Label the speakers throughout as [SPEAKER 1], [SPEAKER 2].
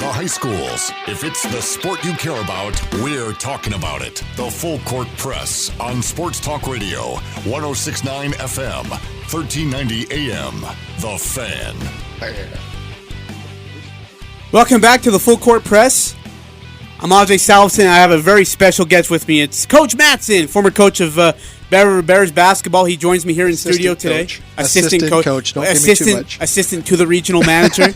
[SPEAKER 1] the high schools. If it's the sport you care about, we're talking about it. The Full Court Press on Sports Talk Radio, 106.9 FM, 1390 AM. The Fan.
[SPEAKER 2] Welcome back to the Full Court Press. I'm Ajay Salvesen. I have a very special guest with me. It's Coach Matson, former coach of Bears basketball. He joins me here in studio today.
[SPEAKER 3] Assistant coach. Don't give me too much.
[SPEAKER 2] Assistant to the regional manager.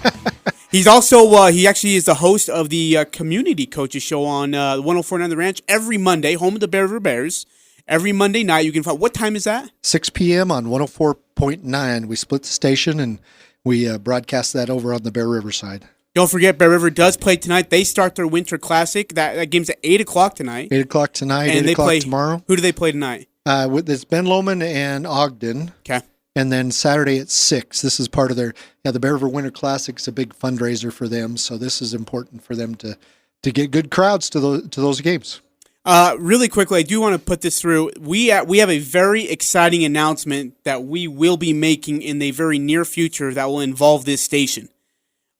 [SPEAKER 2] He's also he actually is the host of the community coaches show on 104.9 The Ranch every Monday, home of the Bear River Bears. Every Monday night you can find. What time is that?
[SPEAKER 3] 6 p.m. on 104.9. We split the station and we broadcast that over on the Bear River side.
[SPEAKER 2] Don't forget, Bear River does play tonight. They start their Winter Classic. That game's at 8 o'clock tonight.
[SPEAKER 3] 8 o'clock tonight,
[SPEAKER 2] and
[SPEAKER 3] 8 o'clock tomorrow.
[SPEAKER 2] Who do they play tonight?
[SPEAKER 3] It's Ben Lomond and Ogden.
[SPEAKER 2] Okay.
[SPEAKER 3] And then Saturday at 6. This is part of their, the Bear River Winter Classic is a big fundraiser for them. So this is important for them to get good crowds to those games.
[SPEAKER 2] Really quickly, I do want to put this through. We have a very exciting announcement that we will be making in the very near future that will involve this station.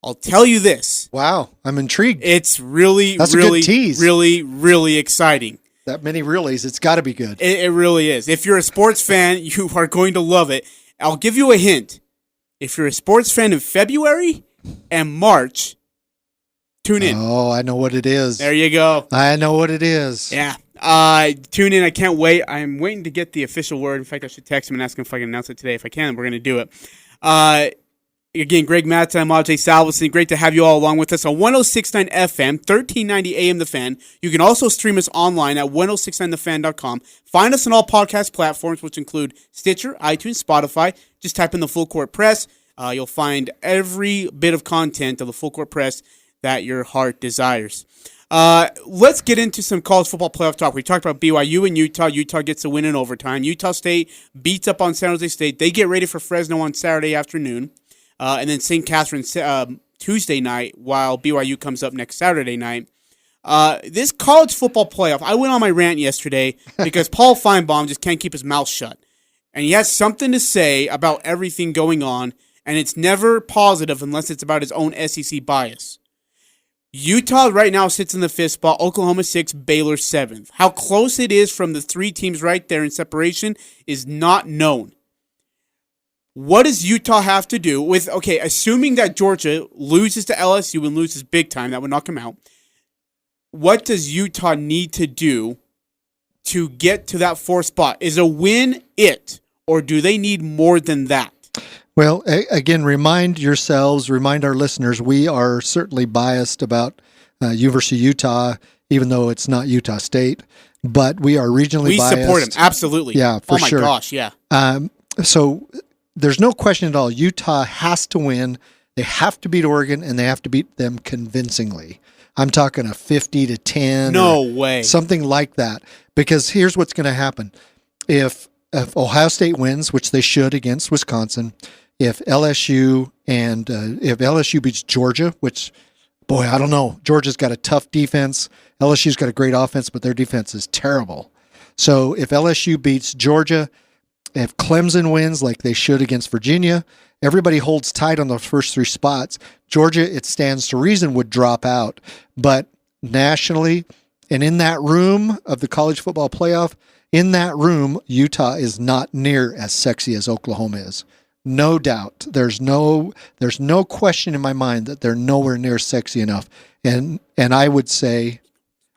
[SPEAKER 2] I'll tell you this.
[SPEAKER 3] Wow, I'm intrigued.
[SPEAKER 2] It's really,
[SPEAKER 3] That's
[SPEAKER 2] really,
[SPEAKER 3] a good tease.
[SPEAKER 2] really, really exciting.
[SPEAKER 3] That many reallys, it's got to be good.
[SPEAKER 2] It really is. If you're a sports fan, you are going to love it. I'll give you a hint. If you're a sports fan in February and March, tune in.
[SPEAKER 3] Oh, I know what it is.
[SPEAKER 2] There you go.
[SPEAKER 3] I know what it is.
[SPEAKER 2] Yeah. Tune in. I can't wait. I'm waiting to get the official word. In fact, I should text him and ask him if I can announce it today. If I can, we're going to do it. Again, Greg Matson, I'm Ajay Salvesen. Great to have you all along with us on 106.9 FM, 1390 AM The Fan. You can also stream us online at 1069thefan.com. Find us on all podcast platforms, which include Stitcher, iTunes, Spotify. Just type in the Full Court Press. You'll find every bit of content of the Full Court Press that your heart desires. Let's get into some college football playoff talk. We talked about BYU and Utah. Utah gets a win in overtime. Utah State beats up on San Jose State. They get ready for Fresno on Saturday afternoon. And then St. Catherine's Tuesday night, while BYU comes up next Saturday night. This college football playoff, I went on my rant yesterday because Paul Feinbaum just can't keep his mouth shut. And he has something to say about everything going on, and it's never positive unless it's about his own SEC bias. Utah right now sits in the 5th spot, Oklahoma 6th, Baylor 7th. How close it is from the three teams right there in separation is not known. What does Utah have to do with, assuming that Georgia loses to LSU and loses big time, that would knock them out, what does Utah need to do to get to that 4th spot? Is a win it, or do they need more than that?
[SPEAKER 3] Well, again, remind our listeners, we are certainly biased about University of Utah, even though it's not Utah State, but we are regionally biased.
[SPEAKER 2] We support them, absolutely.
[SPEAKER 3] Yeah, for sure.
[SPEAKER 2] Oh my gosh, yeah.
[SPEAKER 3] So there's no question at all. Utah has to win. They have to beat Oregon, and they have to beat them convincingly. I'm talking a 50-10.
[SPEAKER 2] No way.
[SPEAKER 3] Something like that. Because here's what's going to happen. If Ohio State wins, which they should against Wisconsin, if LSU beats Georgia, which, boy, I don't know. Georgia's got a tough defense. LSU's got a great offense, but their defense is terrible. So if LSU beats Georgia, if Clemson wins like they should against Virginia, everybody holds tight on those first 3 spots. Georgia, it stands to reason, would drop out. But nationally, and in that room of the college football playoff, in that room, Utah is not near as sexy as Oklahoma is. No doubt. There's no question in my mind that they're nowhere near sexy enough. And I would say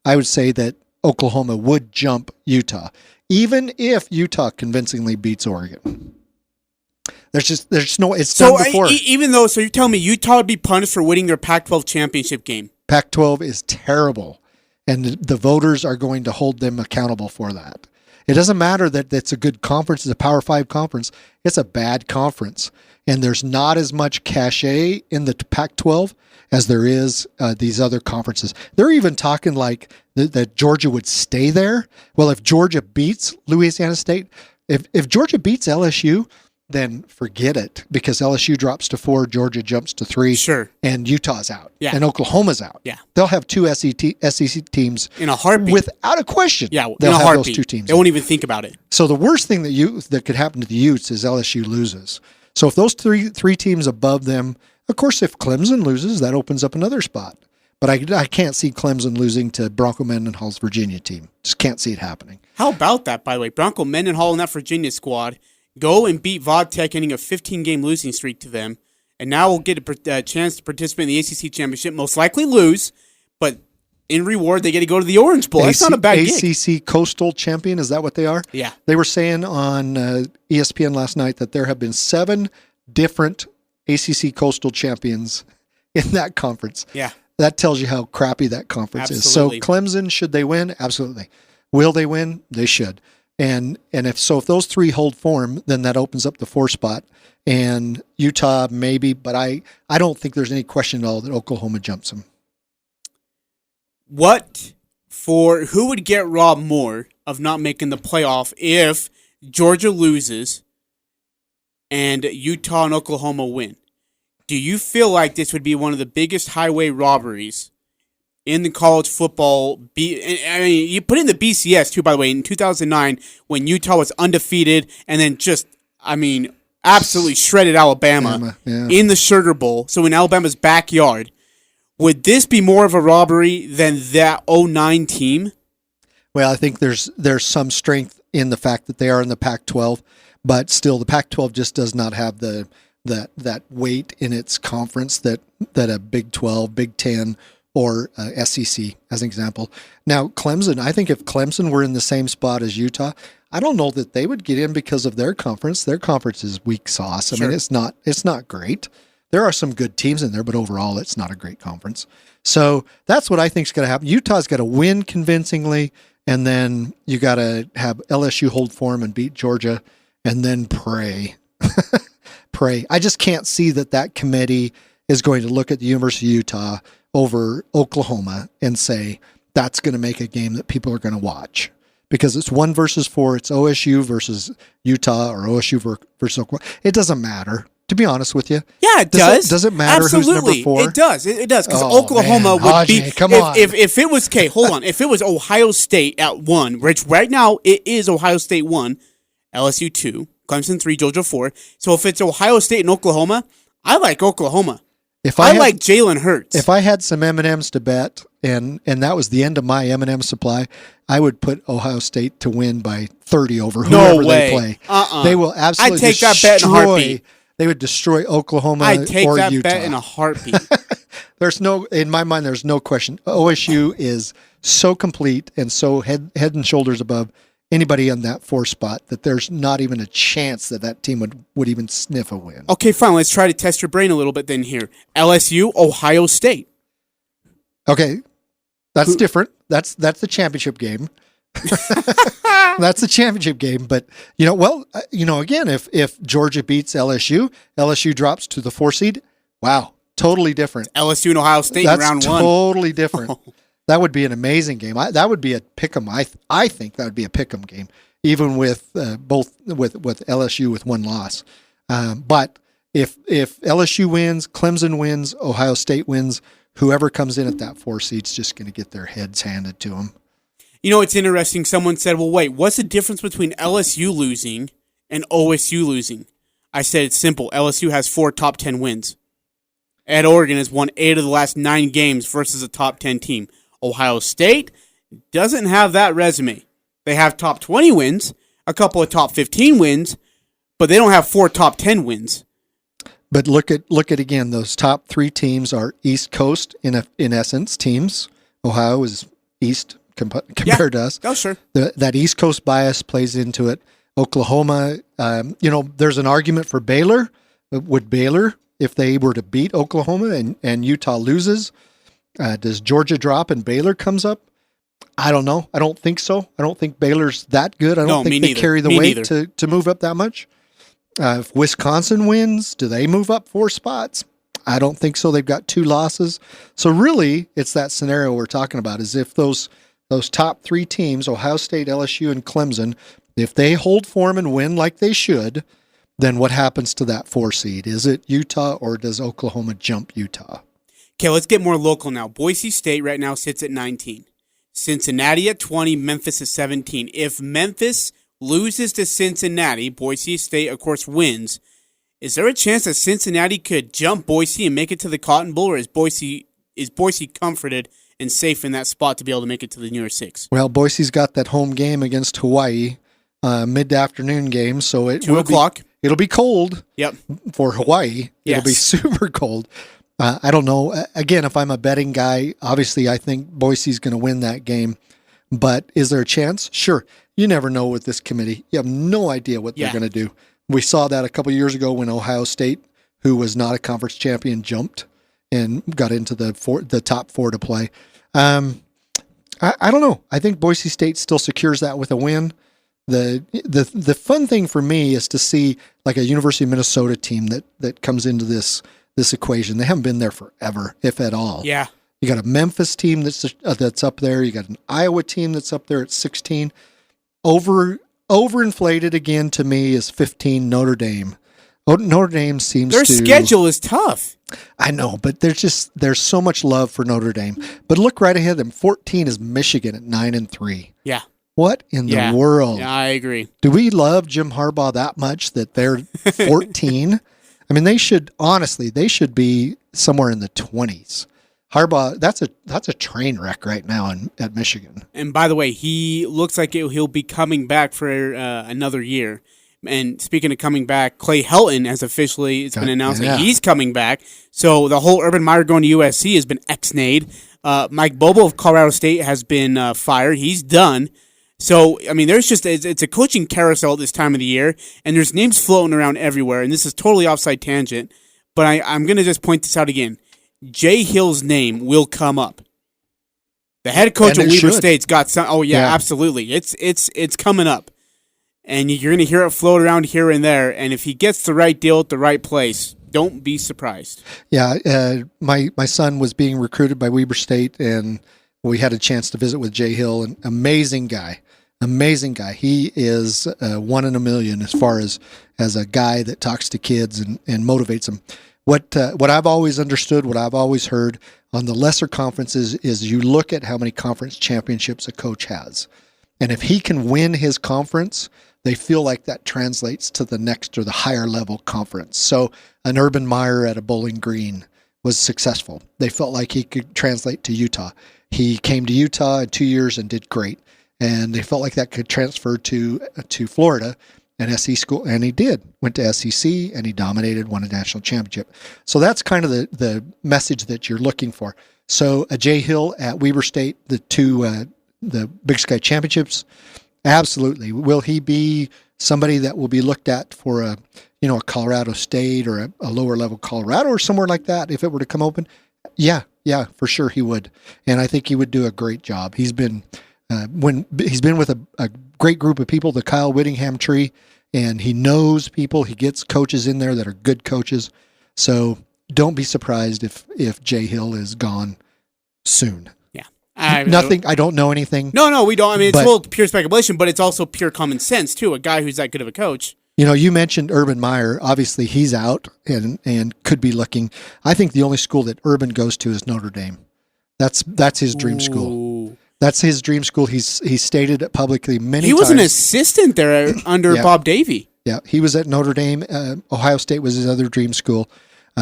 [SPEAKER 3] that Oklahoma would jump Utah, even if Utah convincingly beats Oregon. There's no, it's done before.
[SPEAKER 2] So you're telling me Utah would be punished for winning their Pac-12 championship game?
[SPEAKER 3] Pac-12 is terrible, and the voters are going to hold them accountable for that. It doesn't matter that it's a good conference, it's a Power 5 conference. It's a bad conference, and there's not as much cachet in the Pac-12 as there is these other conferences. They're even talking like that Georgia would stay there. Well, if Georgia beats Louisiana State, if Georgia beats LSU, then forget it, because LSU drops to 4, Georgia jumps to 3,
[SPEAKER 2] sure,
[SPEAKER 3] and Utah's out,
[SPEAKER 2] yeah,
[SPEAKER 3] and Oklahoma's out.
[SPEAKER 2] Yeah,
[SPEAKER 3] they'll have 2 SEC teams
[SPEAKER 2] in a heartbeat,
[SPEAKER 3] without a question.
[SPEAKER 2] Yeah,
[SPEAKER 3] they'll
[SPEAKER 2] in a
[SPEAKER 3] have
[SPEAKER 2] heartbeat.
[SPEAKER 3] Those 2 teams.
[SPEAKER 2] They won't even think about it.
[SPEAKER 3] So the worst thing that could happen to the Utes is LSU loses. So if those three teams above them, of course, if Clemson loses, that opens up another spot. But I can't see Clemson losing to Bronco Mendenhall's Virginia team. Just can't see it happening.
[SPEAKER 2] How about that, by the way? Bronco Mendenhall and that Virginia squad go and beat Vodtech, ending a 15-game losing streak to them, and now we'll get a chance to participate in the ACC championship. Most likely lose, but in reward, they get to go to the Orange Bowl. That's not a bad gig.
[SPEAKER 3] ACC Coastal Champion, is that what they are?
[SPEAKER 2] Yeah.
[SPEAKER 3] They were saying on ESPN last night that there have been 7 different ACC Coastal champions in that conference.
[SPEAKER 2] Yeah.
[SPEAKER 3] That tells you how crappy that conference
[SPEAKER 2] Absolutely.
[SPEAKER 3] is. So Clemson, should they win? Absolutely. Will they win? They should. And if those 3 hold form, then that opens up the 4 spot. And Utah maybe, but I don't think there's any question at all that Oklahoma jumps them.
[SPEAKER 2] Who would get robbed more of not making the playoff if Georgia loses and Utah and Oklahoma win? Do you feel like this would be one of the biggest highway robberies in the college football? I mean, you put in the BCS too, by the way, in 2009 when Utah was undefeated and then absolutely shredded Alabama in the Sugar Bowl. So in Alabama's backyard. Would this be more of a robbery than that 2009 team?
[SPEAKER 3] Well, I think there's some strength in the fact that they are in the Pac-12, but still the Pac-12 just does not have that weight in its conference that a Big 12, Big 10, or SEC, as an example. Now, Clemson, I think if Clemson were in the same spot as Utah, I don't know that they would get in because of their conference. Their conference is weak sauce. I mean, it's not great. There are some good teams in there, but overall, it's not a great conference. So that's what I think is going to happen. Utah's got to win convincingly, and then you got to have LSU hold form and beat Georgia, and then pray. Pray. I just can't see that committee is going to look at the University of Utah over Oklahoma and say that's going to make a game that people are going to watch. Because it's 1 versus 4. It's OSU versus Utah or OSU versus Oklahoma. It doesn't matter. To be honest with you.
[SPEAKER 2] Yeah, it does.
[SPEAKER 3] Does it matter
[SPEAKER 2] Absolutely.
[SPEAKER 3] who's number 4?
[SPEAKER 2] It does. It does. Because Oklahoma would be.
[SPEAKER 3] Ajay, come on.
[SPEAKER 2] If it was, hold on. If it was Ohio State at 1, which right now it is Ohio State 1, LSU 2, Clemson 3, Georgia 4. So if it's Ohio State and Oklahoma, I like Oklahoma. I like Jalen Hurts.
[SPEAKER 3] If I had some M&Ms to bet, and that was the end of my M&M supply, I would put Ohio State to win by 30 over whoever they play. They will absolutely
[SPEAKER 2] I'd take that bet in a heartbeat.
[SPEAKER 3] They would destroy Oklahoma or Utah.
[SPEAKER 2] I'd take that bet in a heartbeat.
[SPEAKER 3] In my mind, there's no question. OSU is so complete and so head and shoulders above anybody on that 4 spot that there's not even a chance that team would even sniff a win.
[SPEAKER 2] Okay, fine. Let's try to test your brain a little bit then here. LSU, Ohio State.
[SPEAKER 3] Okay, that's different. That's the championship game. That's the championship game. But, again, if Georgia beats LSU drops to the 4 seed, wow, totally different.
[SPEAKER 2] LSU and Ohio State in round 1.
[SPEAKER 3] That's totally different. That would be an amazing game. That would be a pick'em. I think that would be a pick'em game, even with both with LSU with 1 loss. But if LSU wins, Clemson wins, Ohio State wins, whoever comes in at that 4 seed's just going to get their heads handed to them.
[SPEAKER 2] You know, it's interesting. Someone said, well, wait, what's the difference between LSU losing and OSU losing? I said it's simple. LSU has 4 top 10 wins. Ed Oregon has won 8 of the last 9 games versus a top 10 team. Ohio State doesn't have that resume. They have top 20 wins, a couple of top 15 wins, but they don't have 4 top 10 wins.
[SPEAKER 3] But look at again, those top 3 teams are East Coast in essence teams. Ohio is East compared to us.
[SPEAKER 2] Oh, sure.
[SPEAKER 3] That East Coast bias plays into it. Oklahoma, there's an argument for Baylor. Would Baylor, if they were to beat Oklahoma and Utah loses, does Georgia drop and Baylor comes up? I don't know. I don't think so. I don't think Baylor's that good. I don't think they carry the weight to move up that much. If Wisconsin wins, do they move up 4 spots? I don't think so. They've got 2 losses. So really, it's that scenario we're talking about, is if those top 3 teams, Ohio State, LSU, and Clemson, if they hold form and win like they should, then what happens to that 4 seed? Is it Utah or does Oklahoma jump Utah?
[SPEAKER 2] Okay, let's get more local now. Boise State right now sits at 19. Cincinnati at 20, Memphis at 17. If Memphis loses to Cincinnati, Boise State, of course, wins. Is there a chance that Cincinnati could jump Boise and make it to the Cotton Bowl, or is Boise is Boise comforted and safe in that spot to be able to make it to the New Year's Six?
[SPEAKER 3] Well, Boise's got that home game against Hawaii, mid-afternoon game, so it
[SPEAKER 2] 2 o'clock.
[SPEAKER 3] It'll be cold.
[SPEAKER 2] Yep.
[SPEAKER 3] For Hawaii.
[SPEAKER 2] Yes.
[SPEAKER 3] It'll be super cold. I don't know. Again, if I'm a betting guy, obviously I think Boise's going to win that game. But is there a chance? Sure. You never know with this committee. You have no idea what they're going to do. We saw that a couple of years ago when Ohio State, who was not a conference champion, jumped and got into the top 4 to play. I don't know. I think Boise State still secures that with a win. The fun thing for me is to see like a University of Minnesota team that comes into this equation. They haven't been there forever, if at all.
[SPEAKER 2] Yeah.
[SPEAKER 3] You got a Memphis team that's up there. You got an Iowa team that's up there at 16. Overinflated again to me is 15 Notre Dame. Notre Dame seems
[SPEAKER 2] their schedule is tough.
[SPEAKER 3] I know, but there's so much love for Notre Dame. But look right ahead. Them 14 is Michigan at 9-3.
[SPEAKER 2] Yeah.
[SPEAKER 3] What in the world?
[SPEAKER 2] Yeah, I agree.
[SPEAKER 3] Do we love Jim Harbaugh that much that they're 14? I mean, they should be somewhere in the 20s. Harbaugh, that's a train wreck right now at Michigan.
[SPEAKER 2] And by the way, he looks like he'll be coming back for another year. And speaking of coming back, Clay Helton has officially been announced that he's coming back. So the whole Urban Meyer going to USC has been ex-nayed. Mike Bobo of Colorado State has been fired. He's done. So, I mean, it's a coaching carousel this time of the year, and there's names floating around everywhere, and this is totally offside tangent, but I'm going to just point this out again. Jay Hill's name will come up. The head coach of Weber State's got some. Oh, yeah, absolutely. It's coming up. And you're going to hear it float around here and there, and if he gets the right deal at the right place, don't be surprised.
[SPEAKER 3] Yeah, my son was being recruited by Weber State, and we had a chance to visit with Jay Hill, an amazing guy. He is 1 in a million as far as a guy that talks to kids and motivates them. What I've always understood, what I've always heard on the lesser conferences is you look at how many conference championships a coach has. And if he can win his conference, they feel like that translates to the next or the higher level conference. So an Urban Meyer at a Bowling Green was successful. They felt like he could translate to Utah. He came to Utah in 2 years and did great. And they felt like that could transfer to Florida, an SEC school, and he did. Went to SEC, and he dominated, won a national championship. So that's kind of the message that you're looking for. So a Jay Hill at Weber State, the Big Sky Championships, absolutely. Will he be somebody that will be looked at for a Colorado State or a lower level Colorado or somewhere like that if it were to come open? Yeah, for sure he would. And I think he would do a great job. He's been with a great group of people, the Kyle Whittingham tree, and he knows people. He gets coaches in there that are good coaches. So don't be surprised if Jay Hill is gone soon.
[SPEAKER 2] Yeah.
[SPEAKER 3] I don't know anything.
[SPEAKER 2] No, we don't. I mean, it's a little pure speculation, but it's also pure common sense, too. A guy who's that good of a coach.
[SPEAKER 3] You mentioned Urban Meyer. Obviously, he's out and could be looking. I think the only school that Urban goes to is Notre Dame. That's his dream school. That's his dream school. He's stated it publicly many times.
[SPEAKER 2] He was an assistant there under Bob Davie.
[SPEAKER 3] Yeah, he was at Notre Dame. Ohio State was his other dream school.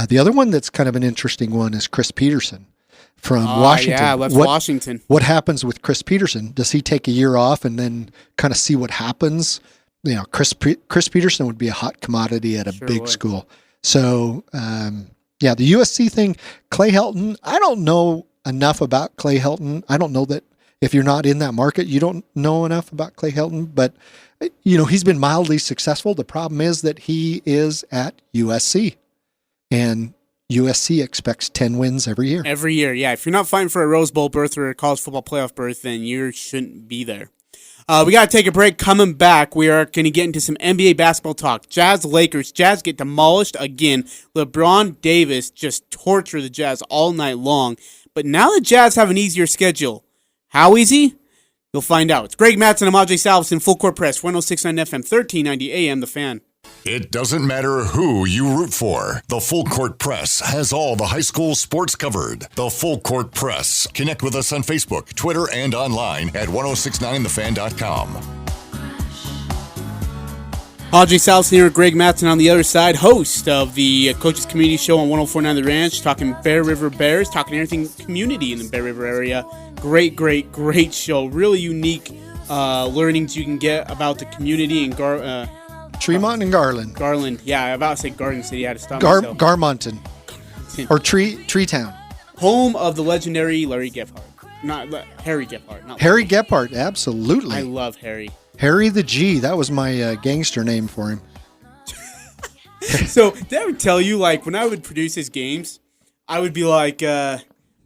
[SPEAKER 3] The other one that's kind of an interesting one is Chris Peterson from Washington.
[SPEAKER 2] Yeah, left Washington.
[SPEAKER 3] What happens with Chris Peterson? Does he take a year off and then kind of see what happens? Chris Peterson would be a hot commodity at a big school. So, the USC thing, Clay Helton, I don't know enough about Clay Helton. I don't know that if you're not in that market, you don't know enough about Clay Helton, but he's been mildly successful. The problem is that he is at USC, and USC expects 10 wins every year.
[SPEAKER 2] Every year, yeah. If you're not fighting for a Rose Bowl berth or a college football playoff berth, then you shouldn't be there. We got to take a break. Coming back, we are going to get into some NBA basketball talk. Jazz Lakers. Jazz get demolished again. LeBron Davis just tortured the Jazz all night long. But now the Jazz have an easier schedule. How easy? You'll find out. It's Greg Mattson and Ajay Salvesen, Full Court Press, 106.9 FM, 1390 AM, The Fan.
[SPEAKER 1] It doesn't matter who you root for. The Full Court Press has all the high school sports covered. The Full Court Press. Connect with us on Facebook, Twitter, and online at 1069thefan.com.
[SPEAKER 2] Ajay Salvesen here, Greg Matson on the other side, host of the Coaches Community Show on 104.9 The Ranch, talking Bear River Bears, talking everything community in the Bear River area. Great show. Really unique learnings you can get about the community in
[SPEAKER 3] Tremont and Garland.
[SPEAKER 2] Garland. Yeah, I about to say Garden City. I had to stop myself.
[SPEAKER 3] Garmonton. Or Tree Town.
[SPEAKER 2] Home of the legendary Larry Gephardt. Not Harry Gephardt. Not
[SPEAKER 3] Harry Gephardt, absolutely.
[SPEAKER 2] I love Harry.
[SPEAKER 3] Harry the G. That was my gangster name for him.
[SPEAKER 2] So, did I ever tell you, like, when I would produce his games, I would be like, all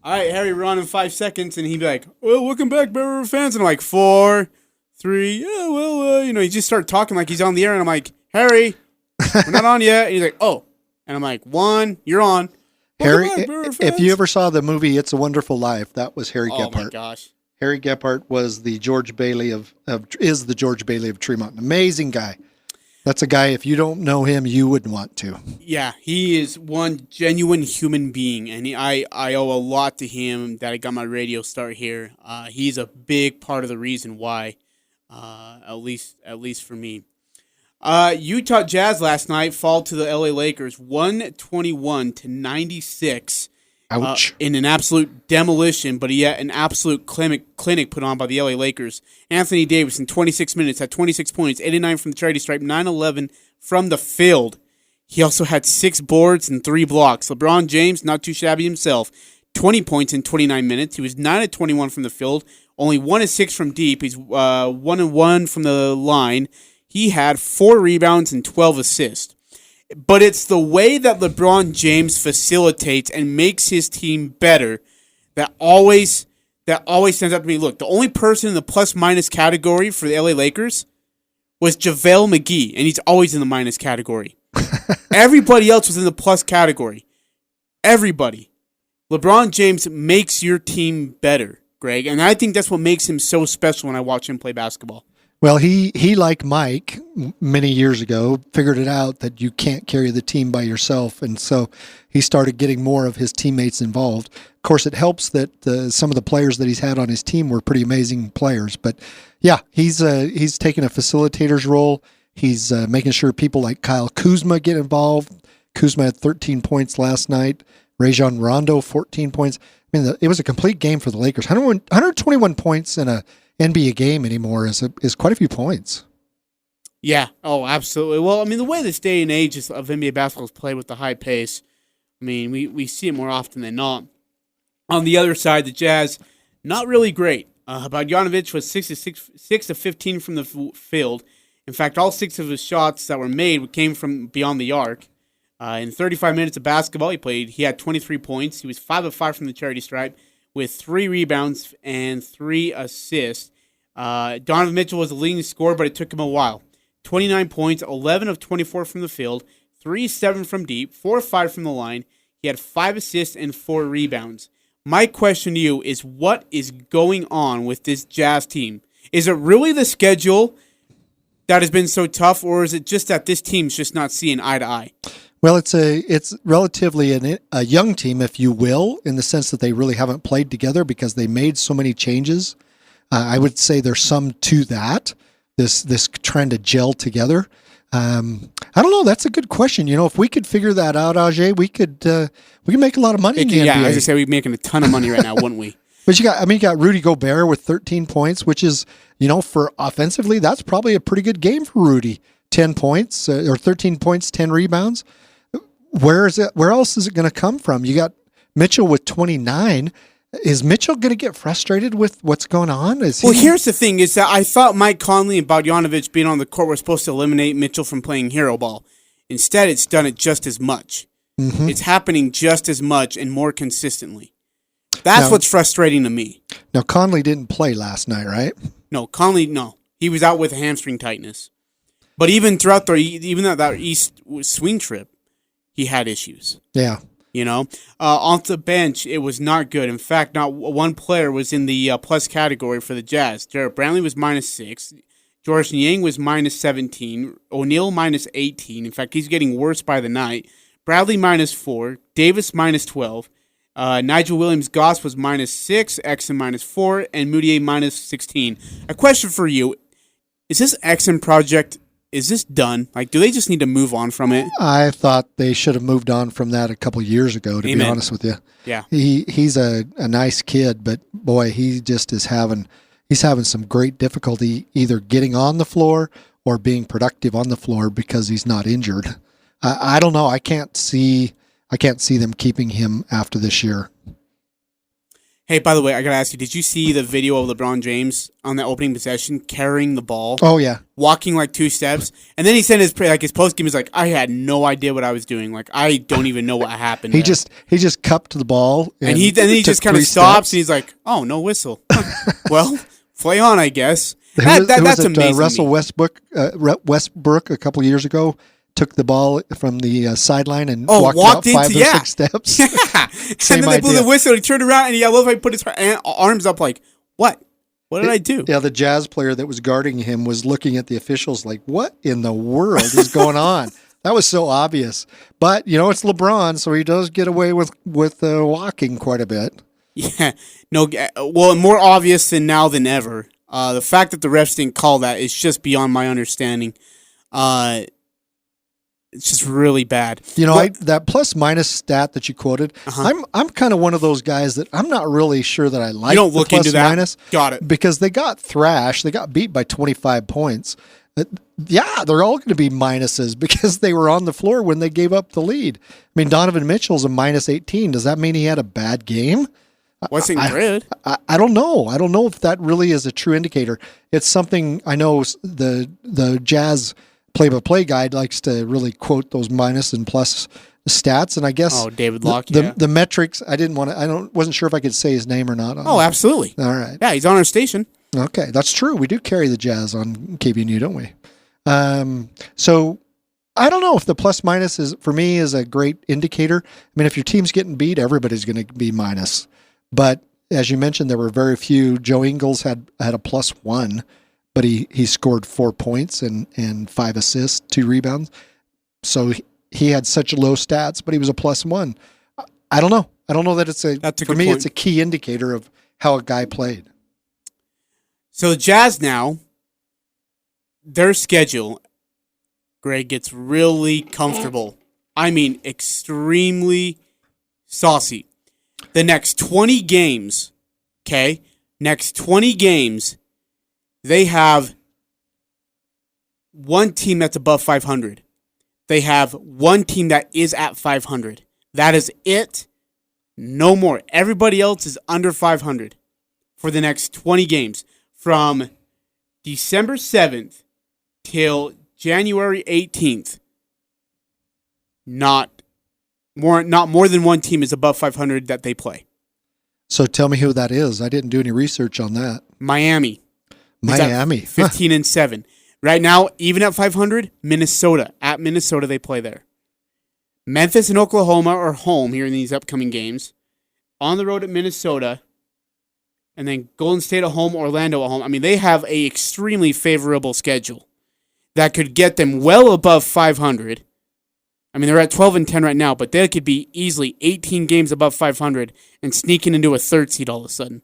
[SPEAKER 2] right, Harry, we're on in 5 seconds. And he'd be like, well, welcome back, Bear River fans. And I'm like, 4, 3, yeah, well, he just started talking like he's on the air. And I'm like, Harry, we're not on yet. And he's like, oh. And I'm like, 1, you're on.
[SPEAKER 3] Harry, if you ever saw the movie It's a Wonderful Life, that was Harry Gephardt.
[SPEAKER 2] Oh, my gosh.
[SPEAKER 3] Harry Gephardt was the George Bailey is the George Bailey of Tremont. An amazing guy. That's a guy, if you don't know him, you wouldn't want to.
[SPEAKER 2] Yeah, he is one genuine human being, and I owe a lot to him that I got my radio start here. He's a big part of the reason why, at least for me. Utah Jazz last night fall to the LA Lakers 121-96.
[SPEAKER 3] Ouch.
[SPEAKER 2] In an absolute demolition, but yet an absolute clinic put on by the LA Lakers. Anthony Davis in 26 minutes had 26 points, 89 from the charity stripe, 9-11 from the field. He also had 6 boards and 3 blocks. LeBron James, not too shabby himself, 20 points in 29 minutes. He was 9-21 from the field, only 1-6 from deep. He's 1-1 from the line. He had 4 rebounds and 12 assists. But it's the way that LeBron James facilitates and makes his team better that always stands up to me. Look, the only person in the plus-minus category for the LA Lakers was JaVale McGee, and he's always in the minus category. Everybody else was in the plus category. Everybody. LeBron James makes your team better, Greg, and I think that's what makes him so special when I watch him play basketball.
[SPEAKER 3] Well, he like Mike many years ago figured it out that you can't carry the team by yourself, and so he started getting more of his teammates involved. Of course, it helps that some of the players that he's had on his team were pretty amazing players. But yeah, he's taking a facilitator's role. He's making sure people like Kyle Kuzma get involved. Kuzma had 13 points last night. Rajon Rondo 14 points. I mean, it was a complete game for the Lakers. 121 points in a NBA game anymore is quite a few points.
[SPEAKER 2] Yeah. Oh, absolutely. Well, I mean, the way this day and age of NBA basketball is played with the high pace, I mean, we see it more often than not. On the other side, the Jazz, not really great. Bogdanovic was 6 of 15 from the field. In fact, all 6 of his shots that were made came from beyond the arc. In 35 minutes of basketball he had 23 points. He was 5 of 5 from the charity stripe, with 3 rebounds and 3 assists. Donovan Mitchell was the leading scorer, but it took him a while. 29 points, 11 of 24 from the field, 3-7 from deep, 4 of 5 from the line. He had 5 assists and 4 rebounds. My question to you is, what is going on with this Jazz team? Is it really the schedule that has been so tough, or is it just that this team's just not seeing eye to eye?
[SPEAKER 3] Well, it's relatively a young team, if you will, in the sense that they really haven't played together because they made so many changes. I would say there's some to that, this trying to gel together. I don't know. That's a good question. If we could figure that out, Ajay, we could make a lot of money in the NBA.
[SPEAKER 2] Yeah, as I say, we'd be making a ton of money right now, wouldn't we?
[SPEAKER 3] But you got Rudy Gobert with 13 points, which is, for offensively, that's probably a pretty good game for Rudy. 10 points or 13 points, 10 rebounds. Where else is it going to come from? You got Mitchell with 29. Is Mitchell going to get frustrated with what's going on?
[SPEAKER 2] Here's the thing: is that I thought Mike Conley and Bogdanovic being on the court were supposed to eliminate Mitchell from playing hero ball. Instead, it's done it just as much. Mm-hmm. It's happening just as much and more consistently. That's what's frustrating to me.
[SPEAKER 3] Now, Conley didn't play last night, right?
[SPEAKER 2] No, Conley, no. He was out with hamstring tightness. But even throughout that East swing trip, he had issues.
[SPEAKER 3] Yeah.
[SPEAKER 2] On the bench, it was not good. In fact, not one player was in the plus category for the Jazz. Jarrett Brantley was -6. George Niang was -17. O'Neal -18. In fact, he's getting worse by the night. Bradley -4. Davis -12. Nigel Williams-Goss was -6. Exum -4. And Moutier -16. A question for you. Is this Exum project is this done? Like, do they just need to move on from it?
[SPEAKER 3] I thought they should have moved on from that a couple of years ago, to be honest with you.
[SPEAKER 2] Yeah.
[SPEAKER 3] He's a nice kid, but boy, he just is having some great difficulty either getting on the floor or being productive on the floor because he's not injured. I don't know. I can't see them keeping him after this year.
[SPEAKER 2] Hey, by the way, I got to ask you, did you see the video of LeBron James on the opening possession carrying the ball?
[SPEAKER 3] Oh, yeah.
[SPEAKER 2] Walking like 2 steps. And then he said his post game is like, I had no idea what I was doing. Like, I don't even know what happened.
[SPEAKER 3] He just cupped the ball.
[SPEAKER 2] And he just kind of stops and he's like, oh, no whistle. Well, play on, I guess. That's amazing.
[SPEAKER 3] Russell Westbrook a couple of years ago took the ball from the sideline and walked out 5 or 6 steps.
[SPEAKER 2] Yeah. And then they blew the whistle. He turned around and I love how he put his arms up like, what? What did I do?
[SPEAKER 3] Yeah, the Jazz player that was guarding him was looking at the officials like, what in the world is going on? That was so obvious. But, it's LeBron, so he does get away with walking quite a bit.
[SPEAKER 2] Yeah. No, well, more obvious now than ever. The fact that the refs didn't call that is just beyond my understanding. It's just really bad.
[SPEAKER 3] That plus minus stat that you quoted, I'm kind of one of those guys that I'm not really sure that I like.
[SPEAKER 2] You don't look
[SPEAKER 3] plus
[SPEAKER 2] into that.
[SPEAKER 3] Minus
[SPEAKER 2] Got it.
[SPEAKER 3] Because they got thrashed. They got beat by 25 points. Yeah, they're all going to be minuses because they were on the floor when they gave up the lead. I mean, Donovan Mitchell's a minus 18. Does that mean he had a bad game?
[SPEAKER 2] Wasn't good.
[SPEAKER 3] I don't know. I don't know if that really is a true indicator. It's something I know the Jazz play-by-play guide likes to really quote those minus and plus stats, and I guess
[SPEAKER 2] David Locke,
[SPEAKER 3] the metrics. Wasn't sure if I could say his name or not.
[SPEAKER 2] Absolutely.
[SPEAKER 3] All right.
[SPEAKER 2] Yeah, he's on our station.
[SPEAKER 3] Okay, that's true. We do carry the Jazz on KBNU, don't we? So I don't know if the plus minus for me is a great indicator. I mean, if your team's getting beat, everybody's going to be minus. But as you mentioned, there were very few. Joe Ingles had a +1. But he scored 4 points and 5 assists, 2 rebounds. So he had such low stats, but he was a +1. I don't know. I don't know that for me, it's a key indicator of how a guy played.
[SPEAKER 2] So the Jazz now, their schedule, Greg, gets really comfortable. I mean, extremely saucy. The next 20 games, okay? They have one team that's above 500. They have one team that is at 500. That is it. No more. Everybody else is under 500 for the next 20 games. From December 7th till January 18th, not more than one team is above 500 that they play.
[SPEAKER 3] So tell me who that is. I didn't do any research on that.
[SPEAKER 2] Miami. 15-7. Right now, even at 500, Minnesota. At Minnesota, they play there. Memphis and Oklahoma are home here in these upcoming games. On the road at Minnesota. And then Golden State at home, Orlando at home. I mean, they have a extremely favorable schedule that could get them well above 500. I mean, they're at 12-10 right now, but they could be easily 18 games above 500 and sneaking into a third seed all of a sudden.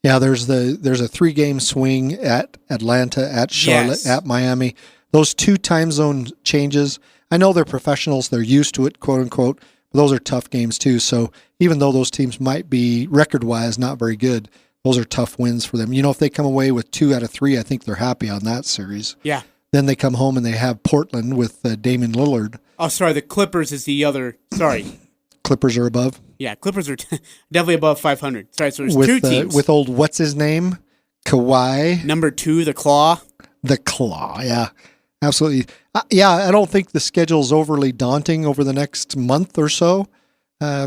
[SPEAKER 3] Yeah, there's a 3-game swing at Atlanta, at Charlotte, at Miami. Those 2 time zone changes, I know they're professionals, they're used to it, quote unquote, but those are tough games too. So even though those teams might be record-wise not very good, those are tough wins for them. If they come away with 2 out of 3, I think they're happy on that series.
[SPEAKER 2] Yeah.
[SPEAKER 3] Then they come home and they have Portland with Damian Lillard.
[SPEAKER 2] Oh, sorry, the Clippers is the other. Sorry.
[SPEAKER 3] Clippers are above?
[SPEAKER 2] Yeah, Clippers are definitely above 500. Sorry, so there's
[SPEAKER 3] with,
[SPEAKER 2] 2 teams.
[SPEAKER 3] With old, what's his name? Kawhi.
[SPEAKER 2] Number 2, the Claw.
[SPEAKER 3] The Claw, yeah. Absolutely. I don't think the schedule's overly daunting over the next month or so. I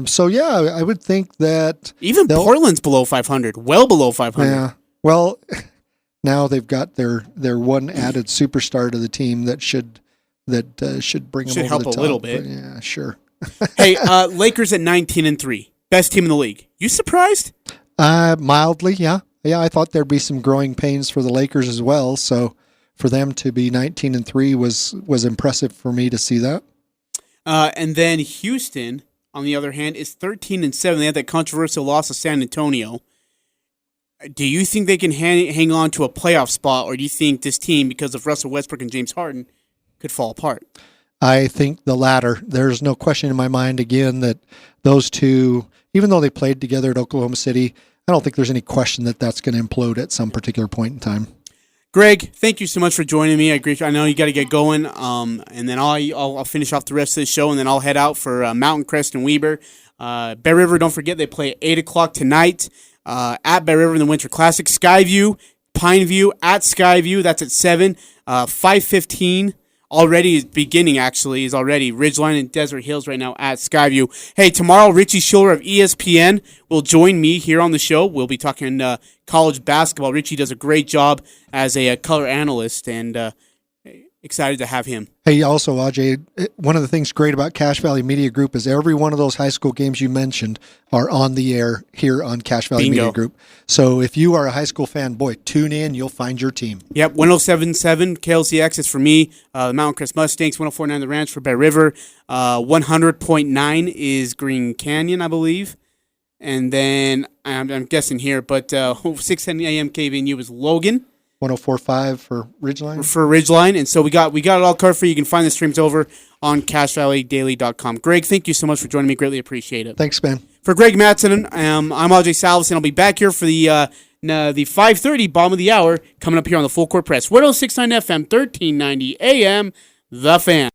[SPEAKER 3] would think that...
[SPEAKER 2] Even Portland's below 500, well below 500.
[SPEAKER 3] Yeah. Well, now they've got their one added superstar to the team that should bring them over the top.
[SPEAKER 2] Should help a little bit.
[SPEAKER 3] But yeah, sure.
[SPEAKER 2] Hey, Lakers at 19-3, best team in the league. You surprised?
[SPEAKER 3] Mildly, yeah. Yeah, I thought there'd be some growing pains for the Lakers as well. So for them to be 19-3 was impressive for me to see that.
[SPEAKER 2] And then Houston, on the other hand, is 13-7. They had that controversial loss to San Antonio. Do you think they can hang on to a playoff spot, or do you think this team, because of Russell Westbrook and James Harden, could fall apart.
[SPEAKER 3] I think the latter. There's no question in my mind, again, that those two, even though they played together at Oklahoma City, I don't think there's any question that that's going to implode at some particular point in time.
[SPEAKER 2] Greg, thank you so much for joining me. I know you got to get going, and then I'll finish off the rest of the show, and then I'll head out for Mountain Crest and Weber. Bear River, don't forget, they play at 8 o'clock tonight at Bear River in the Winter Classic. Skyview, Pineview at Skyview, that's at 7. 5:15 already is beginning, is already. Ridgeline and Desert Hills right now at Skyview. Hey, tomorrow, Richie Schuller of ESPN will join me here on the show. We'll be talking college basketball. Richie does a great job as a color analyst, and excited to have him.
[SPEAKER 3] Hey, also, Ajay, one of the things great about Cache Valley Media Group is every one of those high school games you mentioned are on the air here on Cache Valley Media Group. So if you are a high school fan, boy, tune in. You'll find your team. Yep,
[SPEAKER 2] 107.7 KLCX is for me. The Mountain Crest Mustangs, 104.9 The Ranch for Bear River. 100.9 is Green Canyon, I believe. And then, I'm guessing here, but 6:10 a.m. KVNU is Logan.
[SPEAKER 3] 104.5 for Ridgeline.
[SPEAKER 2] For Ridgeline. And so we got it all covered for you. You can find the streams over on CacheValleyDaily.com. Greg, thank you so much for joining me. Greatly appreciate it.
[SPEAKER 3] Thanks, man.
[SPEAKER 2] For Greg Mattson, I'm Ajay Salvesen. I'll be back here for the 5:30 bottom of the hour coming up here on the Full Court Press. 106.9 FM, 1390 AM, The Fan.